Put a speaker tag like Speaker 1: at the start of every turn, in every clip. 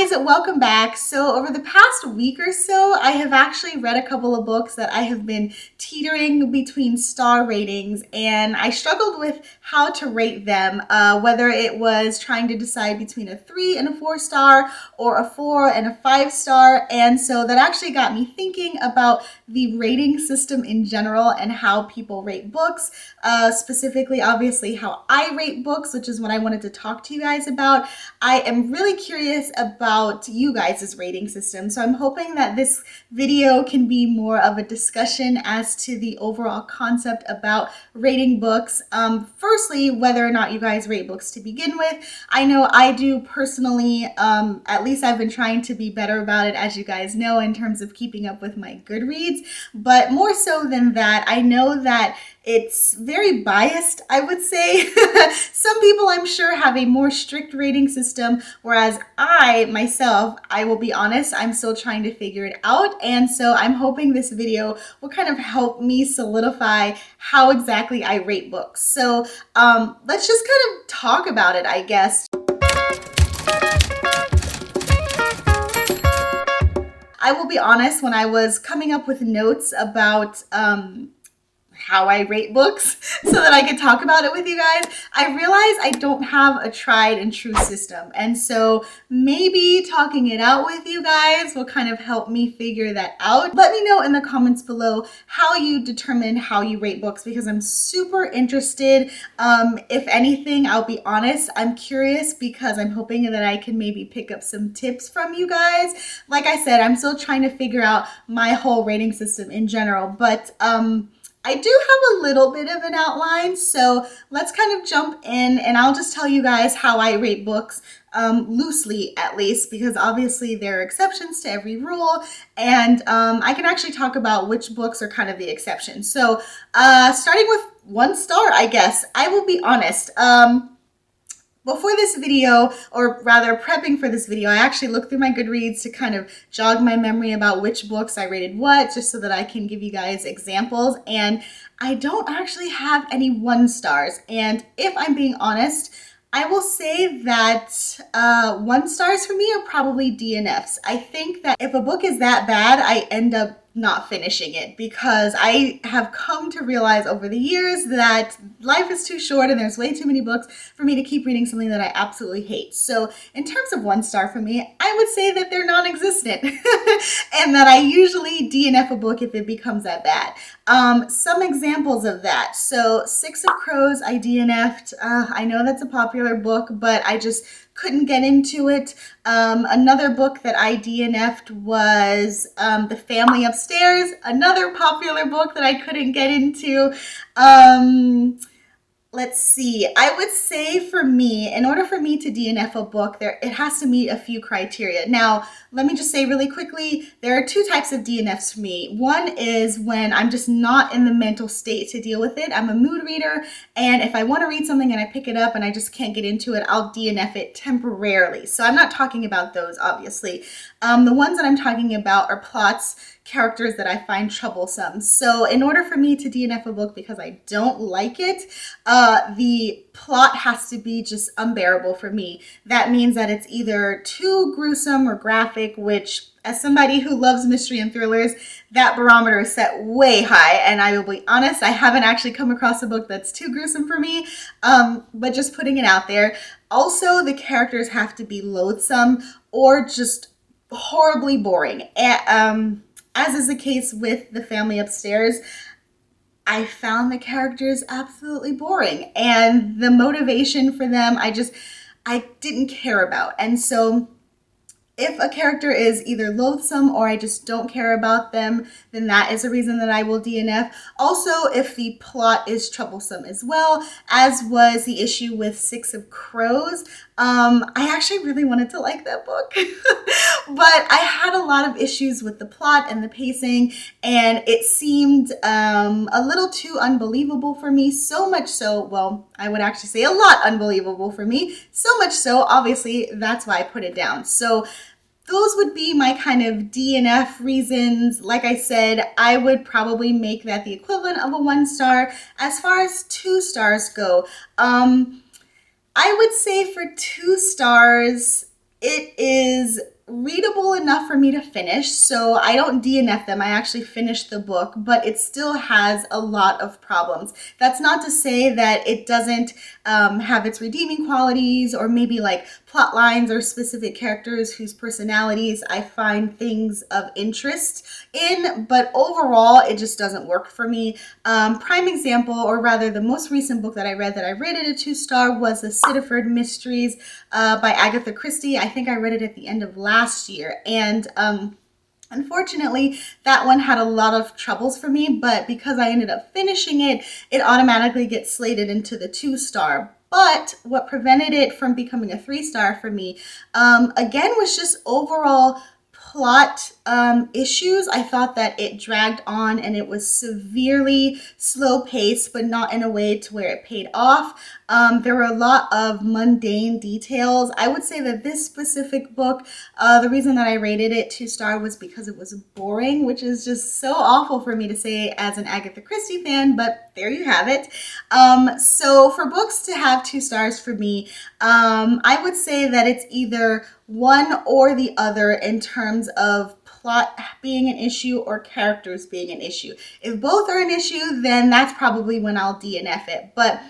Speaker 1: guys, welcome back. So over the past week or so, I have actually read a couple of books that I have been teetering between star ratings, and I struggled with how to rate them, whether it was trying to decide between a 3 and a 4 star or a 4 and a 5 star. And so that actually got me thinking about the rating system in general and how people rate books, specifically, obviously, how I rate books, which is what I wanted to talk to you guys about. I am really curious about you guys' rating system, so I'm hoping that this video can be more of a discussion as to the overall concept about rating books. Firstly, whether or not you guys rate books to begin with. I know I do personally, at least I've been trying to be better about it, as you guys know, in terms of keeping up with my Goodreads, but more so than that, I know that it's very biased, I would say. Some people, I'm sure, have a more strict rating system, whereas I, myself, I will be honest, I'm still trying to figure it out. And so I'm hoping this video will kind of help me solidify how exactly I rate books. So let's just kind of talk about it, I guess. I will be honest, when I was coming up with notes about how I rate books so that I could talk about it with you guys, I realized I don't have a tried and true system. And so maybe talking it out with you guys will kind of help me figure that out. Let me know in the comments below how you determine how you rate books, because I'm super interested. If anything, I'll be honest, I'm curious because I'm hoping that I can maybe pick up some tips from you guys. Like I said, I'm still trying to figure out my whole rating system in general, but I do have a little bit of an outline, so let's kind of jump in and I'll just tell you guys how I rate books, loosely at least, because obviously there are exceptions to every rule, and I can actually talk about which books are kind of the exception. So starting with 1 star, I guess, I will be honest. Before this video, or rather prepping for this video, I actually looked through my Goodreads to kind of jog my memory about which books I rated what, just so that I can give you guys examples. And I don't actually have any 1 stars. And if I'm being honest, I will say that 1 stars for me are probably DNFs. I think that if a book is that bad, I end up not finishing it, because I have come to realize over the years that life is too short and there's way too many books for me to keep reading something that I absolutely hate. So in terms of 1 star for me, I would say that they're non-existent and that I usually DNF a book if it becomes that bad. Some examples of that. So 6 of Crows, I DNF'd. I know that's a popular book, but I just couldn't get into it. Another book that I DNF'd was The Family Upstairs, another popular book that I couldn't get into. Let's see, I would say for me, in order for me to DNF a book, it has to meet a few criteria. Now, let me just say really quickly, there are 2 types of DNFs for me. One is when I'm just not in the mental state to deal with it. I'm a mood reader, and if I want to read something and I pick it up and I just can't get into it, I'll DNF it temporarily. So I'm not talking about those, obviously. The ones that I'm talking about are plots, characters that I find troublesome. So in order for me to DNF a book because I don't like it, the plot has to be just unbearable for me. That means that it's either too gruesome or graphic, which, as somebody who loves mystery and thrillers, that barometer is set way high. And I will be honest, I haven't actually come across a book that's too gruesome for me, but just putting it out there. Also, the characters have to be loathsome or just horribly boring. As is the case with The Family Upstairs, I found the characters absolutely boring, and the motivation for them, I didn't care about. And so if a character is either loathsome or I just don't care about them, then that is a reason that I will DNF. Also, if the plot is troublesome as well, as was the issue with 6 of Crows. I actually really wanted to like that book, but I had a lot of issues with the plot and the pacing, and it seemed a little too unbelievable for me, so much so, well, I would actually say a lot unbelievable for me, so much so, obviously, that's why I put it down. So those would be my kind of DNF reasons. Like I said, I would probably make that the equivalent of a 1 star. As far as 2 stars go, I would say for 2 stars, It is readable enough for me to finish, so I don't DNF them. I actually finished the book, but it still has a lot of problems. That's not to say that it doesn't have its redeeming qualities, or maybe like plot lines or specific characters whose personalities I find things of interest in, but overall it just doesn't work for me. Prime example, or rather the most recent book that I read that I rated a 2-star, was the Sitterford Mysteries by Agatha Christie. I think I read it at the end of last year, and unfortunately, that one had a lot of troubles for me, but because I ended up finishing it, it automatically gets slated into the 2-star. But what prevented it from becoming a 3-star for me, again, was just overall plot issues. I thought that it dragged on and it was severely slow paced, but not in a way to where it paid off. There were a lot of mundane details. I would say that this specific book, the reason that I rated it 2-star was because it was boring, which is just so awful for me to say as an Agatha Christie fan, but there you have it. So for books to have 2-stars for me, I would say that it's either one or the other in terms of plot being an issue or characters being an issue. If both are an issue, then that's probably when I'll DNF it. But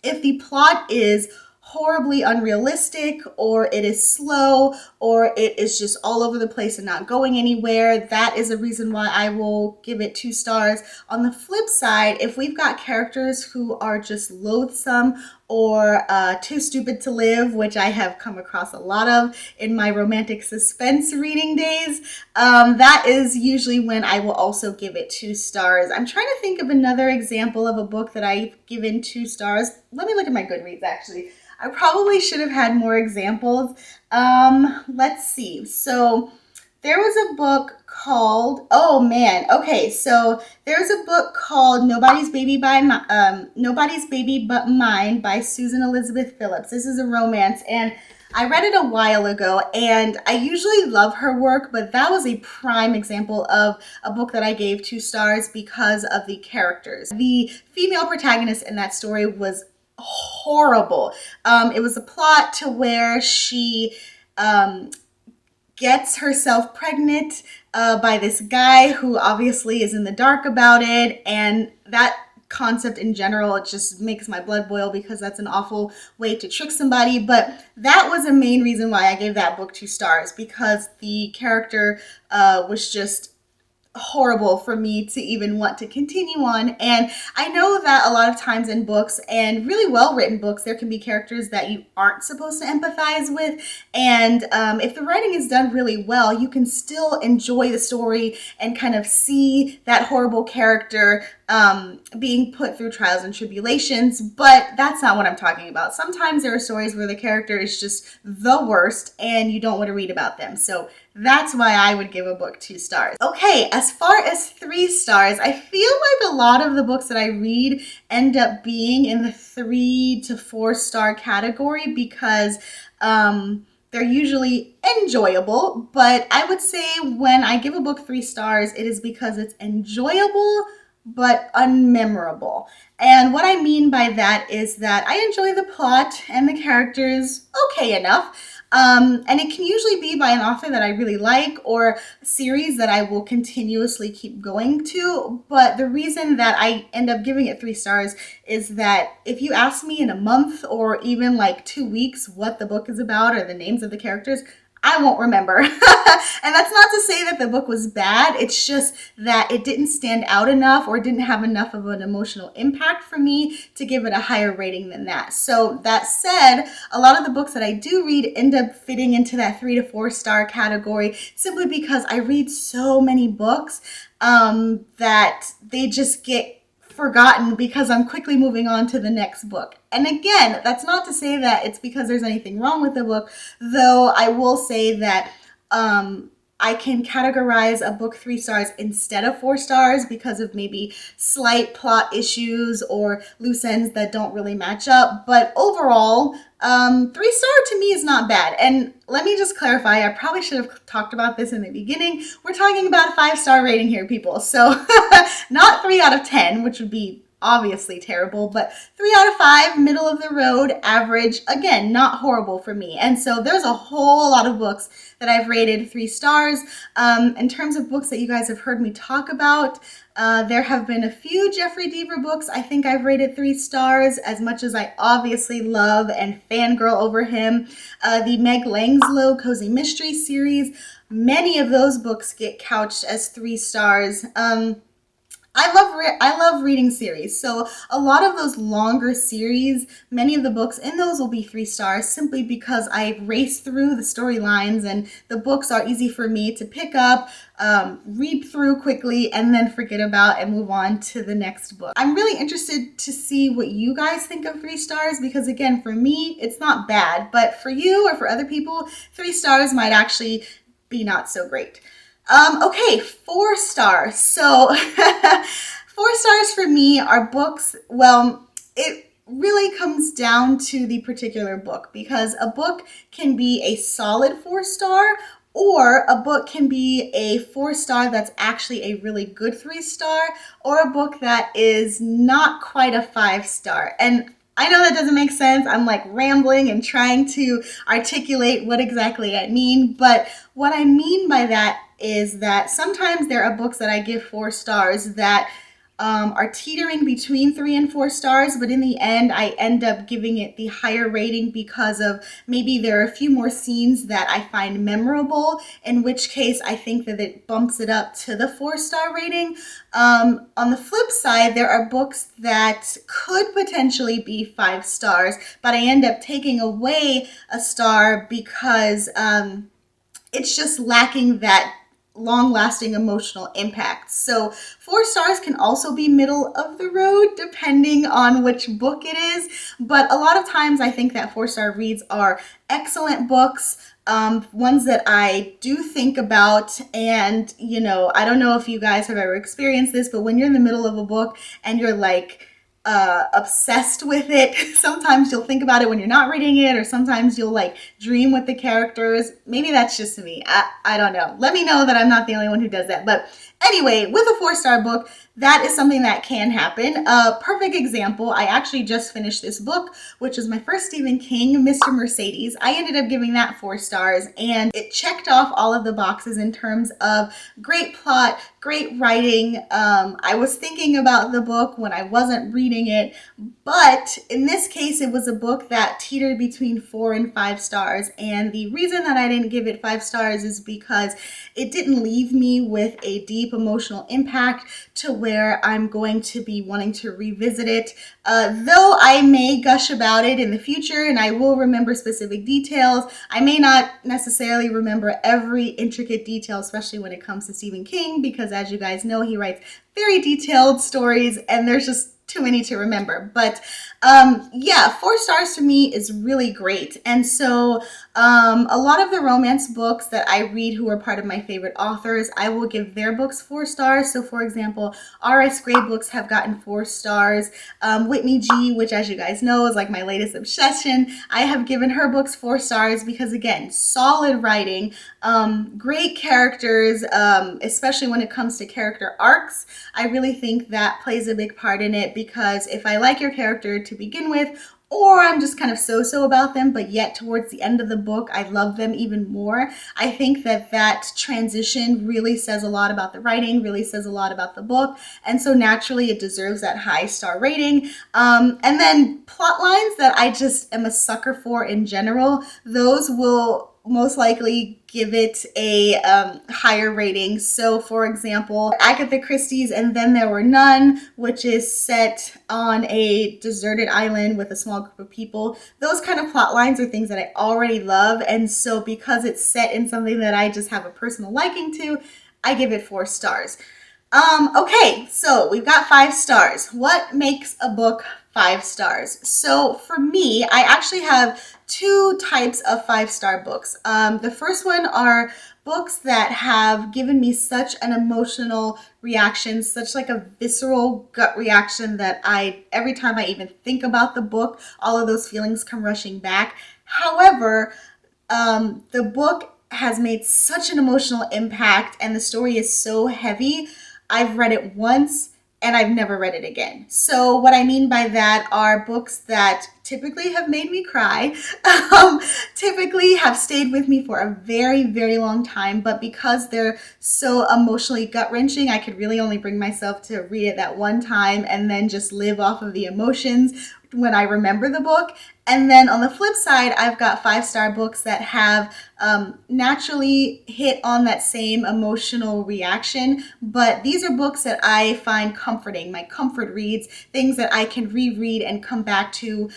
Speaker 1: if the plot is horribly unrealistic, or it is slow, or it is just all over the place and not going anywhere, that is a reason why I will give it 2 stars. On the flip side, if we've got characters who are just loathsome or too stupid to live, which I have come across a lot of in my romantic suspense reading days, that is usually when I will also give it 2 stars. I'm trying to think of another example of a book that I've given 2 stars. Let me look at my Goodreads, actually. I probably should have had more examples. Let's see. So there was a book called, oh man, okay, so there's a book called Nobody's Baby But Mine by Susan Elizabeth Phillips. This is a romance, and I read it a while ago, and I usually love her work, but that was a prime example of a book that I gave 2 stars because of the characters. The female protagonist in that story was horrible. It was a plot to where she gets herself pregnant by this guy who obviously is in the dark about it, and that concept in general, it just makes my blood boil because that's an awful way to trick somebody. But that was a main reason why I gave that book 2 stars, because the character was just horrible for me to even want to continue on. And I know that a lot of times in books, and really well written books, there can be characters that you aren't supposed to empathize with, and if the writing is done really well, you can still enjoy the story and kind of see that horrible character being put through trials and tribulations. But that's not what I'm talking about. Sometimes there are stories where the character is just the worst and you don't want to read about them. So that's why I would give a book 2 stars. Okay, as far as 3 stars, I feel like a lot of the books that I read end up being in the 3 to 4 star category because they're usually enjoyable. But I would say when I give a book 3 stars, it is because it's enjoyable but unmemorable. And what I mean by that is that I enjoy the plot and the characters okay enough. And it can usually be by an author that I really like, or a series that I will continuously keep going to. But the reason that I end up giving it 3 stars is that if you ask me in a month or even like 2 weeks what the book is about or the names of the characters, I won't remember. And that's not to say that the book was bad. It's just that it didn't stand out enough or didn't have enough of an emotional impact for me to give it a higher rating than that. So that said, a lot of the books that I do read end up fitting into that 3 to 4 star category simply because I read so many books that they just get forgotten because I'm quickly moving on to the next book. And again, that's not to say that it's because there's anything wrong with the book, though I will say that I can categorize a book 3 stars instead of 4 stars because of maybe slight plot issues or loose ends that don't really match up. But overall, 3-star to me is not bad. And let me just clarify, I probably should have talked about this in the beginning. We're talking about a 5-star rating here, people. So not 3 out of 10, which would be obviously terrible, but 3 out of 5, middle of the road, average, again, not horrible for me. And so there's a whole lot of books that I've rated 3 stars. In terms of books that you guys have heard me talk about, there have been a few Jeffrey Deaver books I think I've rated 3 stars, as much as I obviously love and fangirl over him. The Meg Langslow Cozy Mystery series, many of those books get couched as 3 stars. I love reading series, so a lot of those longer series, many of the books in those will be 3 stars simply because I race through the storylines and the books are easy for me to pick up, read through quickly, and then forget about and move on to the next book. I'm really interested to see what you guys think of 3 stars because, again, for me, it's not bad, but for you or for other people, 3 stars might actually be not so great. Okay, 4 stars. So 4 stars for me are books, well, it really comes down to the particular book because a book can be a solid 4 star or a book can be a 4 star that's actually a really good 3 star or a book that is not quite a 5 star. And I know that doesn't make sense. I'm like rambling and trying to articulate what exactly I mean, but what I mean by that is that sometimes there are books that I give 4 stars that are teetering between 3 and 4 stars, but in the end, I end up giving it the higher rating because of maybe there are a few more scenes that I find memorable, in which case I think that it bumps it up to the 4 star rating. On the flip side, there are books that could potentially be 5 stars, but I end up taking away a star because it's just lacking that long-lasting emotional impact. So 4 stars can also be middle of the road depending on which book it is, but a lot of times I think that 4 star reads are excellent books, ones that I do think about. And I don't know if you guys have ever experienced this, but when you're in the middle of a book and you're like obsessed with it, sometimes you'll think about it when you're not reading it, or sometimes you'll like dream with the characters. Maybe that's just me. I don't know. Let me know that I'm not the only one who does that. But anyway, with a 4 star book, that is something that can happen. A perfect example, I actually just finished this book, which is my first Stephen King, Mr. Mercedes. I ended up giving that 4 stars, and it checked off all of the boxes in terms of great plot, great writing. I was thinking about the book when I wasn't reading it, but in this case, it was a book that teetered between 4 and 5 stars. And the reason that I didn't give it 5 stars is because it didn't leave me with a deep emotional impact to where I'm going to be wanting to revisit it. Though I may gush about it in the future and I will remember specific details, I may not necessarily remember every intricate detail, especially when it comes to Stephen King, because as you guys know, he writes very detailed stories and there's just too many to remember. But yeah, 4 stars to me is really great. And so a lot of the romance books that I read who are part of my favorite authors, I will give their books 4 stars. So for example, R.S. Gray books have gotten 4 stars. Whitney G., which as you guys know is like my latest obsession, I have given her books 4 stars because, again, solid writing, great characters, especially when it comes to character arcs. I really think that plays a big part in it, because if I like your character to begin with, or I'm just kind of so-so about them, but yet towards the end of the book, I love them even more, I think that that transition really says a lot about the writing, really says a lot about the book, and so naturally it deserves that high star rating. And then plot lines that I just am a sucker for in general, those will most likely give it a higher rating. So for example, Agatha Christie's And Then There Were None, which is set on a deserted island with a small group of people. Those kind of plot lines are things that I already love, and so because it's set in something that I just have a personal liking to, I give it 4 stars. Okay, so we've got 5 stars. What makes a book 5 stars? So for me, I actually have 2 types of 5-star books. The first one are books that have given me such an emotional reaction, such like a visceral gut reaction that every time I even think about the book, all of those feelings come rushing back. However, the book has made such an emotional impact and the story is so heavy. I've read it once and I've never read it again. So what I mean by that are books that typically have made me cry, typically have stayed with me for a very, very long time, but because they're so emotionally gut-wrenching, I could really only bring myself to read it that one time and then just live off of the emotions when I remember the book. And then on the flip side, I've got 5-star books that have naturally hit on that same emotional reaction. But these are books that I find comforting, my comfort reads, things that I can reread and come back to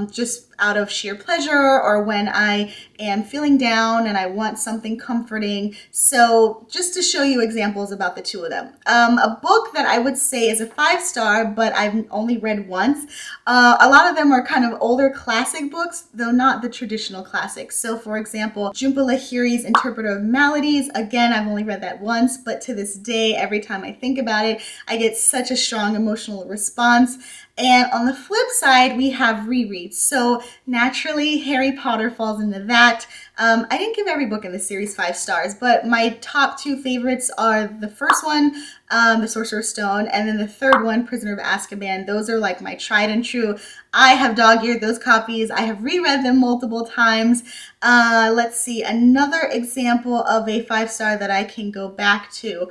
Speaker 1: just out of sheer pleasure, or when I am feeling down and I want something comforting. So just to show you examples about the two of them. A book that I would say is a 5-star, but I've only read once. A lot of them are kind of older classic books, though not the traditional classics. So for example, Jhumpa Lahiri's Interpreter of Maladies. Again, I've only read that once, but to this day, every time I think about it, I get such a strong emotional response. And on the flip side, we have rereads. So naturally, Harry Potter falls into that. I didn't give every book in the series 5 stars, but my top 2 favorites are the first one, The Sorcerer's Stone, and then the third one, Prisoner of Azkaban. Those are like my tried and true. I have dog-eared those copies. I have reread them multiple times. Let's see, another example of a 5-star that I can go back to.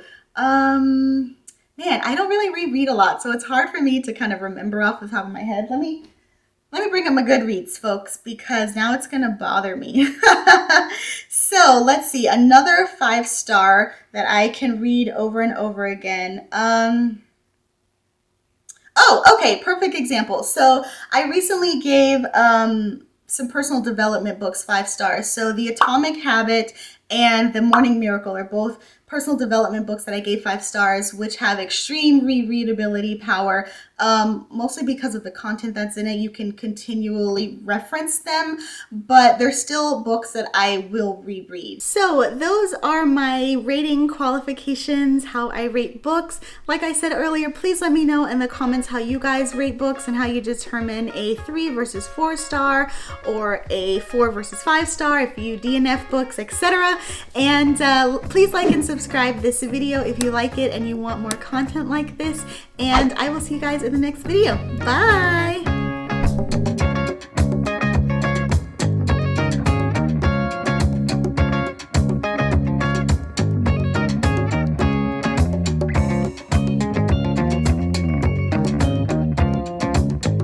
Speaker 1: Man, I don't really reread a lot, so it's hard for me to kind of remember off the top of my head. Let me bring up my Goodreads, folks, because now it's gonna bother me. So let's see, another 5-star that I can read over and over again. Oh, okay, perfect example. So I recently gave some personal development books 5 stars. So The Atomic Habit and The Morning Miracle are both personal development books that I gave 5 stars, which have extreme rereadability power, mostly because of the content that's in it. You can continually reference them, but they're still books that I will reread. So those are my rating qualifications, how I rate books. Like I said earlier, please let me know in the comments how you guys rate books and how you determine a 3 versus 4 star or a 4 versus 5 star if you DNF books, etc. And please like and subscribe this video if you like it and you want more content like this. And I will see you guys in the next video. Bye!